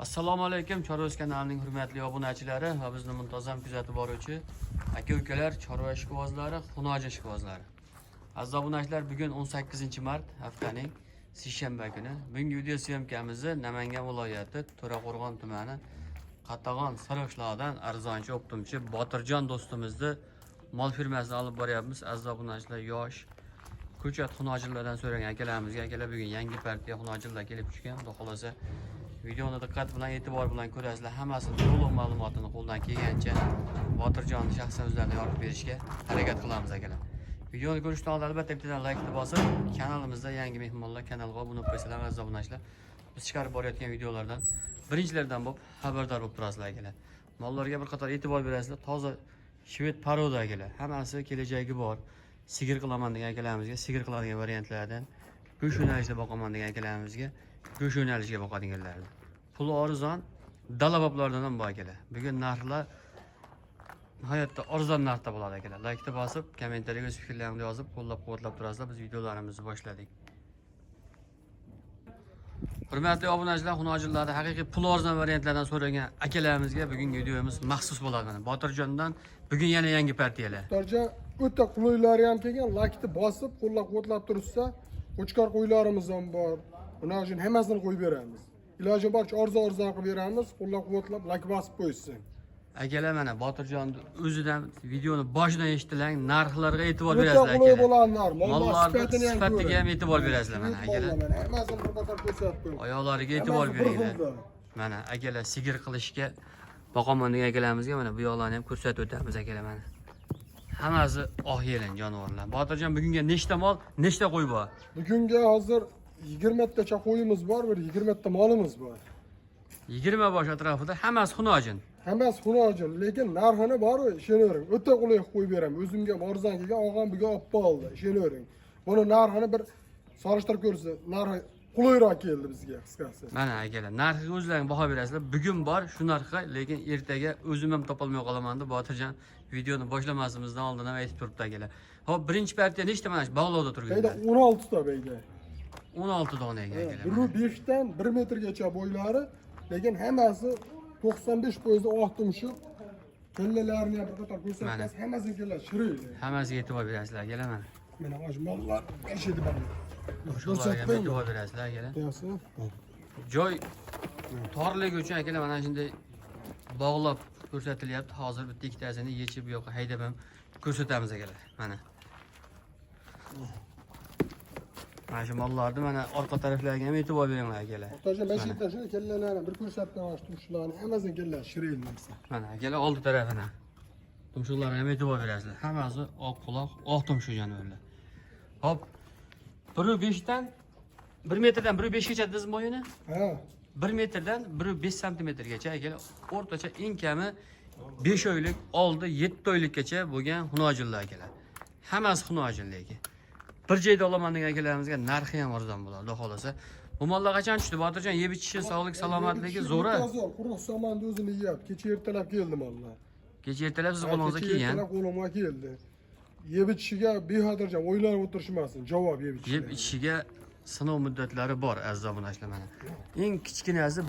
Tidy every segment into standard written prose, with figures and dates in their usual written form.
Assalomu alaykum, Chorvosh kanalining hurmatli obunachilari va bizni muntazam kuzatib boruvchi aka-ukalar, chorva ishqibozlari, xunoji ishqibozlari. Aziz obunachilar, bugun 18-mart haftaning seshanba kuni. Bugungi video syomkamizni Namangan viloyati To'raqo'rg'on tumani Qatag'on Sariqishloqdan arzonchi optimchi Botirjon do'stimizni mol firmasini olib boryapmiz. Aziz obunachilar, yosh ko'chat xunojilardan so'ragan akalarimizga, akalar bugun yangi partiya xunojilar kelib tushgan. Xudo xolasa videoni diqqat bilan, e'tibor bilan ko'rasizlar. Hammasini to'liq ma'lumotini qo'ldan kelgancha Botirjonning shaxsan o'zlariga yoritib berishga harakat qilamiz akalar. Videoni ko'rishdan oldin albatta bittadan like bosib, kanalimizda yangi mehmonlar kanalga obuna bo'lsalar, aziz obunachilar, biz chiqarib borayotgan videolardan birinchilardan bo'lib xabardor bo'lib turasizlar akalar. Mollarga bir qator e'tibor berasizlar. Toza shved paroda akalar. Hammasi kelajagi bor. Sigir qilaman degan akalarimizga sigir qiladigan variantlardan, go'sht yo'nalishida boqaman degan akalarimizga go'sht yo'nalishiga boqadiganlardan. Puli arzon dalaboblardan ham bor akalar. Bugun narxlar hayotda arzon narxda bo'ladi akalar. Like'ni bosib, kommentariyaga o'z fikrlaringizni yozib, qo'llab-quvvatlab turasizlar. Biz videolarimizni boshladik. Hurmatli obunachilar, xunojilarda haqiqiy pul arzon variantlardan so'ragan akalarimizga bugungi videomiz maxsus bo'ladi. Botirjondan bugun yana yangi partiyalar. Botirjon o'ta quloylari ham kelgan, like'ni bosib, qo'llab-quvvatlab tursa, qo'chqor qo'ylarimiz ham bor. Buning uchun hammasini qo'yib beramiz. Iloji boricha arzon qilib beramiz, qo'llab-quvvatlab like bosib qo'ysin. Akalar, mana Botirjon o'zidan videoni boshidan eshitdilar, narxlarga e'tibor berasizlar akalar. Qo'y bo'lanlar, mollar sifatiga ham e'tibor berasizlar mana akalar. Hammasini bir qator ko'rsatib qo'ying. Oyoqlariga e'tibor beringlar. Mana akalar sigir qilishga boqaman degan akalarimizga mana bu yoqlarni ham ko'rsatib o'tamiz akalar mana. Hammasi oq yelin jonivorlar. Botirjon bugunga nechta mol, nechta qo'y bor? Bugunga hozir 20 tacha qo'yimiz bor, bir 20 ta molimiz bor. 20 bosh atrofida hammasi xunojin. Hammasi xunojin, lekin narxini bor, ishonavering. O'ta qulay qo'yib beraman. O'zimga arzon kelgan, og'am bugun olib qoldi, ishonavering. Buni narxini bir solishtirib ko'rsa, narxi qulayroq keldi bizga qisqasi. Mana akalar, narxiga o'zlaring baho berasizlar. Bugun bor shu narxga, lekin ertaga o'zim ham topolmay qolaman deb Botirjon videoni boshlamasimizdan oldin ham aytib turibdi akalar. Hop, birinchi partiya nechta mana shu bog'lovda turgan? Bayda 16 ta bayda. 16 dona akalar. Biri 5 dan 1 metrgacha bo'ylari, lekin hammasi 95% oq tumshuq. Kellalarini ham bir qator ko'rsatasiz, hammasini kellar shiraydi. Hammasiga e'tibor berasizlar akalar mana. Mana mollar berishadi bana. Shularga e'tibor berasizlar akalar. Joy torligi uchun akalar mana shunday bog'lab ko'rsatilyapti. Hozir bitta ikkitasini yechib bu yoqqa haydab ham ko'rsatamiz akalar. Mana. Mana shu mollarni mana orqa taraflariga ham e'tibor beringlar akalar. Botirjon mashina shu kellalarni bir ko'rsatdim, tumshuqlarni hammasini kellar shiraydi narsa. Mana akalar oldi tarafini. Tumshuqlarga ham e'tibor berasizlar. Hammasi oq quloq, oq tumshuq jonivorlar. Hop. 1.5 dan 1 metrdan 1.5 gacha dizim bo'yini? Ha. 1 metrdan 1.5 santimetrgacha akalar, o'rtacha eng kami 5 oylik, oldi 7 oylikgacha bo'lgan xunojillar akalar. Hammasi xunojil lekin. Bir joyda olaman degan akalarimizga narxi ham arzon bo'ladi, xudo xolasa. Bu mollar qachon tushdi Botirjon? Yeb ichishi, sog'lik, salomatligi zo'ra. Quruq samanni o'zini yeyapti. Kecha ertalab keldi mollar. Kecha ertalab siz qo'lingizga kelgan. Ertalab qo'limga keldi. Yeb ichishiga behadirjon o'ylanib o'tirishmasin. Javob yeb ichishiga. Yeb ichishiga sinov muddatlari bor, aziz obunachilar mana. Eng kichkinasi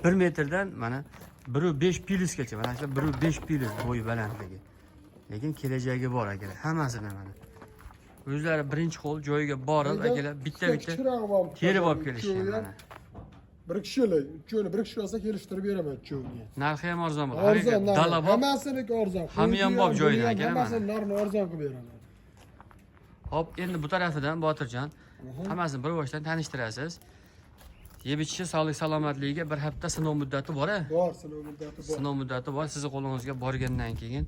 1 metrdan mana 1.5 pilisgacha, mana shu 1.5 pilis bo'yi balandligi. Lekin kelajagi bor akalar, hammasini mana. O'zlari birinchi qo'l joyiga borib akalar bitta-bitta terib olib kelishgan mana. Bir kishilik, uchovni bir kishi olsa kelishtirib beraman uchovni. Narxi ham arzon bo'ladi. Arzon, dalabop. Hammasining arzon. Hamma ham bor joyida akalar mana. Hammasini narxini arzon qilib beraman. Hop, endi bu tarafidan Botirjon hammasini bir boshdan tanishtirasiz. Yeb ichishi, sog'lik, salomatligiga bir hafta sinov muddati bor-a? Bor, sinov muddati bor. Sinov muddati bor. Sizning qo'lingizga borgandan keyin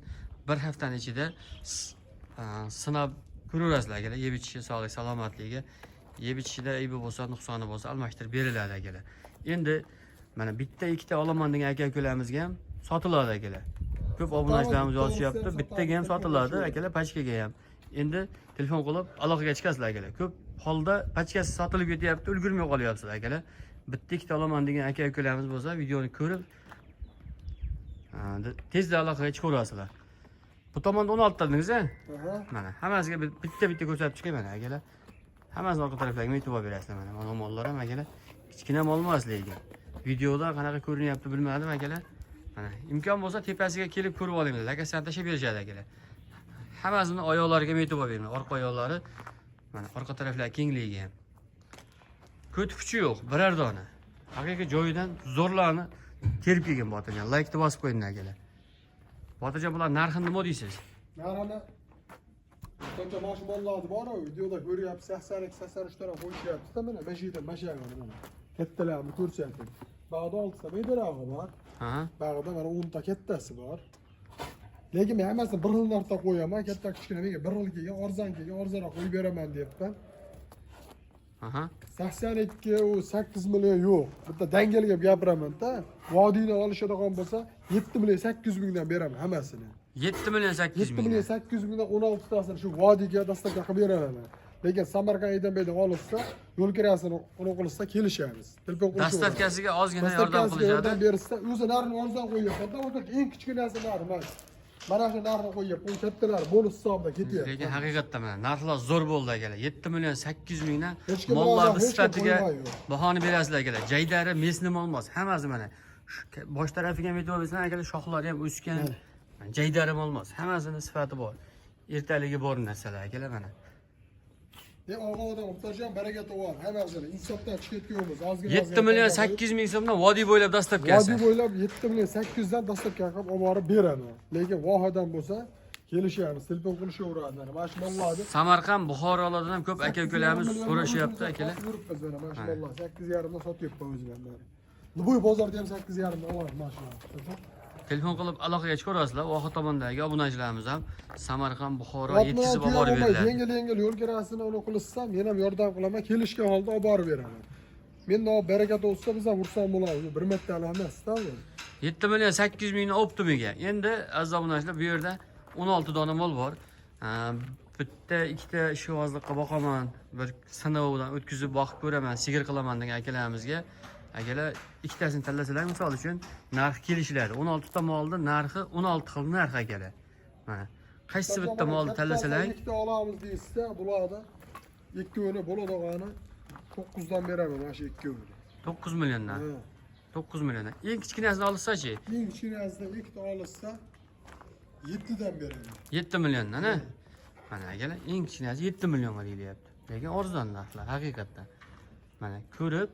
bir haftaning ichida sinab ko'rasizlar akalar. Yeb ichishi, sog'lik, salomatligiga, yeb ichishida aybi bo'lsa, nuqsoni bo'lsa almashtirib beriladi akalar. Endi mana bitta ikkita olaman degan aka-ukalarimizga ham sotiladi akalar. Ko'p obunachilarimiz yozishyapti, bittaga ham sotiladi akalar, pachkaga ham. Endi telefon qilib aloqaga chiqasizlar akalar. Ko'p holda pachkasi sotilib ketyapti, ulgurmay qolyapsizlar akalar. Bitta ikkita olaman degan aka-ukalarimiz bo'lsa, videoni ko'rib tezda aloqaga chiqaverasizlar. Bu tomonda 16 ta dedingiz-a? Mana hammasiga bitta-bitta ko'rsatib chiqay mana akalar. Hammasini orqa taraflariga e'tibor berasizlar mana. Mana mollar ham akalar kichkina mol emas lekin. Videoda qanaqa ko'rinyapti bilmadim akalar. Mana imkon bo'lsa tepasiga kelib ko'rib olinglar. Aka santashib berishadi akalar. Hammasini oyoqlariga metib olinglar. Orqa oyoqlari mana orqa taraflari kengligi ham. Ko't kuchi yo'q, biror dona. Haqiqiy joyidan zo'rlarni terib kelgan Botirjon. Like-ni bosib qo'yinglar akalar. Botirjon, bular narxini nima deysiz? Narxini qancha mashmonlarni bor, videoda ko'ryapsiz, 82-83 taraf qo'yishyapti-da, mana mashina mana. Kattalarni ko'rsating. Bag'da 6 ta bedarag'i bor. Ha. Bag'da mana 10 ta kattasi bor. Lekin men hammasini bir xil narxda qo'yaman, katta kichkina menga bir xil kelgan, arzon kelgan, arzonroq qo'yib beraman deyapman. Aha. 82 u 8 million yo'q. Bitta dangalga gapiraman-da. Vodiyni olishadigan bo'lsa, 7 million 800 mingdan beraman hammasini. 7 million 800 7 ming. million 800 mingdan 16 tasini shu vodiyga dastavka qilib beraman. Lekin Samarqand Edenbeydan olishsa, yo'l kirasini qilsa kelishamiz. Telefon qilishamiz. Dastavkasiga ozgina yordam qilishadi. Yordam bersa, o'zi narxini arzon qo'yyapti. O'zi eng kichkinasi narxi mana. Mana shu narxni qo'yyapti. U kattalar bonus hisobida ketyapti. Lekin haqiqatda mana narxlar zo'r bo'ldi akalar. 7 million 800 mingdan Hech kim mollarni hech kim sifatiga qo'ymaydi. bahoni berasizlar akalar. Jaydari mesnim olmaz. Hammasi mana shu bosh tarafiga metib olsangiz akalar, shoxlari ham o'sgan. Jaydarim olmaz. Hammasini sifati bor. Ertaligi bor narsalar akalar mana. Og'ada muhtojam baraka tovar. Hammasini insofdan chiqayotganmiz. Ozgina 7 million 800 ming so'mdan vodiy bo'ylab dastavkasi. Vodiy bo'ylab 7 million 800 dan dastavka qilib olib borib beraman. Lekin vohadan bo'lsa kelishamiz. Telefon qilishaveradi mana. Mana shu mollarni Samarqand, Buxorolardan ham ko'p aka-ukalarimiz so'rashyapti akalar. Yuribmiz mana mashallah 8,5 dan sotyapman o'zimdan. Nubuy bozorda ham 8,5 dan olaman mashallah. Telefon qilib aloqaga chiqarasizlar. Voha tomondagi obunachilarimiz ham Samarqand, Buxoro yetkazib olib borib beriladi. Yengil yo'l kirasini uni qilsam, men ham yordam qilaman, kelishgan holda olib borib beraman. Men no barakat bo'lsa, biz ham xursand bo'lamiz. Bir martalik emas-da bu. 7 million 800 mingni optimiga. Endi aziz obunachilar, bu yerda 16 dona mol bor. Bitta, ikkita ishqibozlikqa boqaman, bir sinovdan o'tkazib boqib ko'raman, sigir qilaman degan akalarimizga. Akalar ikkitasini tanlasalar, misol uchun narx kelishiladi. 16 ta molni narxi 16 xil narx akalar. Mana qaysi bitta molni tanlasalar, ikkita olamiz deysiz-da, bularda ikkovini bo'ladigani 9 dan beraman mana shu ikkovini. 9 milliondan. 9 milliondan. Eng kichkinasini olsa-chi? Eng kichkinasidan ikkita olsa 7 dan beraman. 7 milliondan, ha? Mana akalar, eng kichkinasi 7 millionga deyilyapti. Lekin arzon narxlar haqiqatdan. Mana ko'rib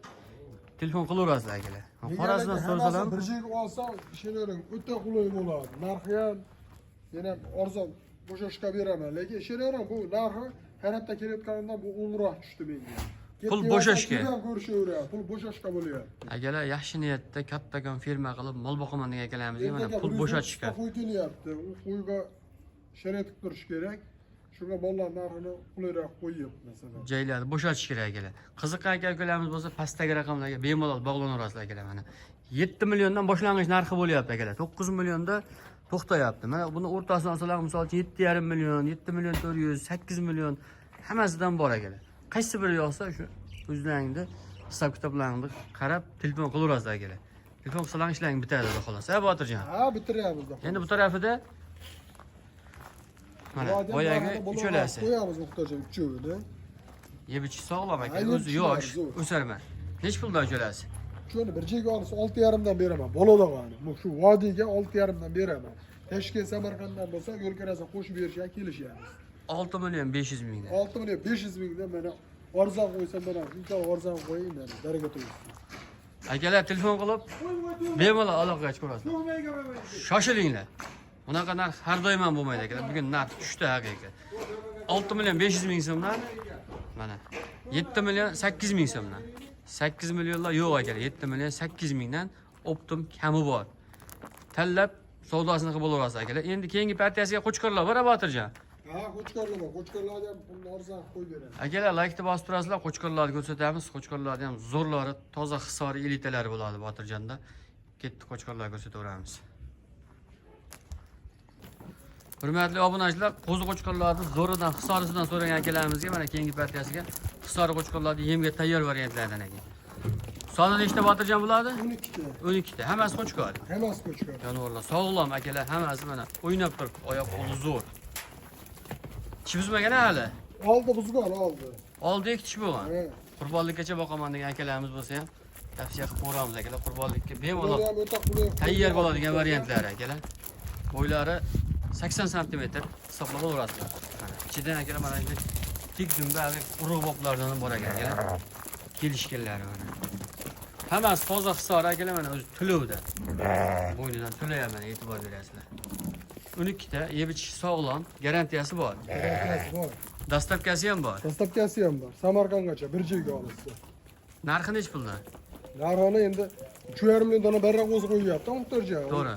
telefon qilaverasizlar akalar. Qorasidan so'rasalar, bir joyga olsa, ishonavering, o'ta qulay bo'ladi. Narxi ham yana arzon bo'shashqa beraman. Lekin ishonavering, bu narxi har hafta kelayotganidan bu o'nroq tushdi menga. Pul bo'shashga. Ko'rishaveradi, pul bo'shashqa bo'lyapti. akalar yaxshi niyatda kattakon firma qilib mol boqaman degan akalarimizga mana pul bo'shatishga. Qo'y kelyapti. U qo'yga sharoit turish kerak. Shunga bolalar narxini qulayroq qo'yib masalan. Joylarni bo'shatish kerak akalar. Qiziqqan aka-ukalarimiz bo'lsa pastdagi raqamlarga bemalol bog'lanaverasizlar akalar mana. 7 milliondan boshlang'ich narxi bo'lyapti akalar. 9 millionda to'xtayapti. Mana buni o'rtasidan olsalar, misol uchun 7,5 million, 7 million 400, 8 million hammasidan bor akalar. Qaysi biri yoqsa shu o'zlaringni hisob kitoblaringni qarab telefon qilaverasizlar akalar. Telefon qilsalar ishlaring bitadi xudo xolos. Ha Botirjon. Ha, bitiryapmiz. Endi bu tarafida mana boyagi uchalasi. Qo'yamiz muhtojam uchovini. Yeb ichish sog'lom aka, o'zi yosh, o'sarma. Nech puldan uchalasi? Shuni bir joyga olsa 6,5 dan beraman. Bolalag'ani. Bu shu vodiyga 6,5 dan beraman. Toshkent Samarqanddan bo'lsa, yo'l kirasini qo'shib berishga kelishamiz. 6 million 500 mingdan. 6 million 500 mingdan mana arzon qo'ysam mana shuncha arzon qo'ying mana baraka to'ysin. Akalar telefon qilib bemalol aloqaga chiqarasizlar. Shoshilinglar. Bunaqa narx har doim ham bo'lmaydi akalar. Bugun narx tushdi haqiqat. 6 million 500 ming so'mdan mana 7 million 800 ming so'mdan. 8 millionlar yo'q akalar. 7 million 800 mingdan optim kami bor. Tanlab savdosini qilib olaverasiz akalar. Endi keyingi partiyasiga qo'chqorlar bor, Botirjon. Ha, qo'chqorlarga ham pulni arzon qo'yib beramiz. Akalar like-ni bosib turasizlar, qo'chqorlarni ko'rsatamiz. Qo'chqorlarni ham zo'rlari, toza hisori elitalari bo'ladi Botirjonda. Ketdi qo'chqorlarni ko'rsataveramiz. Hurmatli obunachilar, qo'zi qo'chqorlarni zo'ridan, hisorisidan so'ragan akalarimizga mana keyingi partiyasiga hisori qo'chqorlarni yemga tayyor variantlardan ekan. Soni nechta Botirjon bo'ladi? 12 ta. 12 ta. Hammasi qo'chqor. Hammasi qo'chqor. Jonivorlar sog'lom akalar, hammasi mana o'ynab turib, oyoq qo'li zo'r. Tish buzmagan hali. Oldi buzgan, oldi. Oldi ikki tish bo'lgan. Ha. Qurbonlikkacha boqaman degan akalarimiz bo'lsa ham tavsiya qilib ko'ramiz akalar. Qurbonlikka bemalol Bular ham o'ta qulay. tayyor bo'ladigan variantlari akalar. Bo'ylari 80 sm hisoblab olaverasizlar. İçinden akalar mana shu tik dumba urug' boplardan bor ekan akalar. Kelishganlari mana. Hammasi toza hisor akalar mana o'zi tulovda. Bo'ynidan tulayam mana e'tibor berasizlar. 12 ta yeb ichish sog'lom, garantiyasi bor. Garantiyasi bor. Dastavkasi ham bor. Dastavkasi ham bor. Samarqandgacha bir joyga olasiz. Narxi nech puldan? Narxini endi 3,5 million dona barra o'zi qo'yyapti, muhtojja. To'g'ri.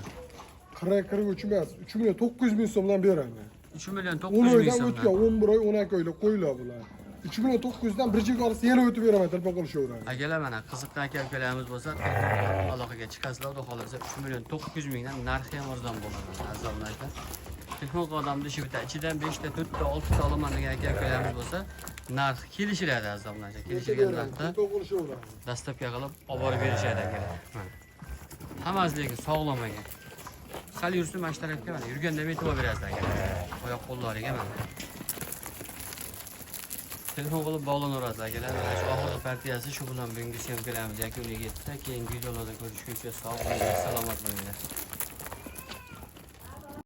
43 emas, 3 million 900 ming so'mdan beraman. 3 million 10 900 ming oydan so'mdan. o'tgan, 11 oy, 12 oylik qo'ylar bular. 3 million 900 dan bir joyga olsa yana o'tib beraman, telefon qilishaveradi. Akalar mana qiziqqan aka-ukalarimiz bo'lsa, aloqaga chiqasizlar, xudo xolasa 3 million 900 mingdan narxi ham arzon bo'ladi. Azobni aytib. Telefon qilganimda shu bitta ichidan 5 ta, 4 ta, 6 ta olaman degan aka-ukalarimiz bo'lsa, narxi kelishiladi azobni aytib. Kelishilgan narxda Telefon qilishaveradi. dastavka qilib olib borib berishadi akalar. Mana. Hammasi lekin sog'lom ekan. Sal yursin mana shu tarafga mana yurganda ham e'tibor berasizlar akalar. Oyoq qo'llariga mana. Telefon qilib bog'lanaverasizlar akalar. Mana shu oxirgi partiyasi shu bilan bugungi syomkalarimiz yakuniga yetdi. Keyingi videolarda ko'rishguncha sog' bo'ling, salomat bo'linglar.